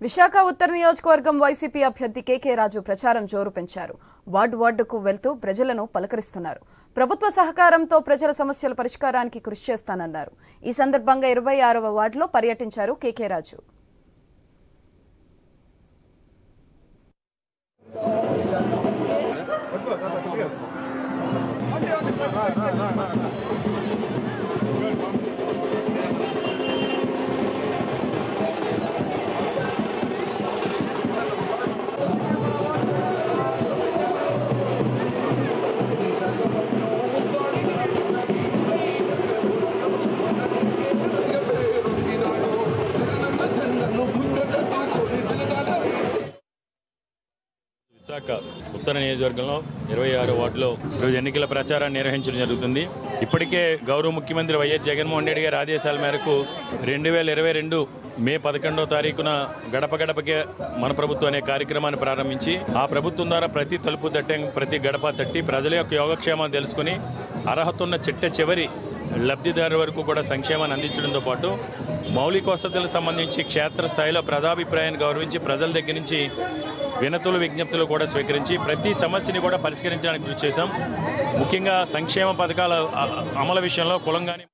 విశాఖ ఉత్తర నియోజకవర్గం వైసీపీ అభ్యర్థి కేకే రాజు ప్రచారం జోరు పెంచారు. వార్డుకు వెళ్తూ ప్రజలను పలకరిస్తున్నారు. ప్రభుత్వ సహకారంతో ప్రజల సమస్యల పరిష్కారానికి కృషి చేస్తానన్నారు. ఈ సందర్భంగా 26వ వార్డులో పర్యటించారు కేకే రాజు. విశాఖ ఉత్తర నియోజకవర్గంలో 26 వార్డులో ఈరోజు ఎన్నికల ప్రచారాన్ని నిర్వహించడం జరుగుతుంది. ఇప్పటికే గౌరవ ముఖ్యమంత్రి వైఎస్ జగన్మోహన్ రెడ్డి గారి ఆదేశాల మేరకు 2022 మే 11వ తారీఖున గడప గడపకే మన ప్రభుత్వం అనే కార్యక్రమాన్ని ప్రారంభించి ఆ ప్రభుత్వం ద్వారా ప్రతి తలుపు తట్టే ప్రతి గడప తట్టి ప్రజల యొక్క యోగక్షేమాన్ని తెలుసుకుని అర్హత ఉన్న చివరి లబ్ధిదారు వరకు కూడా సంక్షేమాన్ని అందించడంతో పాటు మౌలిక వసతులకు సంబంధించి క్షేత్రస్థాయిలో ప్రజాభిప్రాయాన్ని గౌరవించి ప్రజల దగ్గర నుంచి వినతులు విజ్ఞప్తులు కూడా స్వీకరించి ప్రతి సమస్యని కూడా పరిష్కరించడానికి కృషి చేశాం. ముఖ్యంగా సంక్షేమ పథకాల అమలు విషయంలో కులంగాని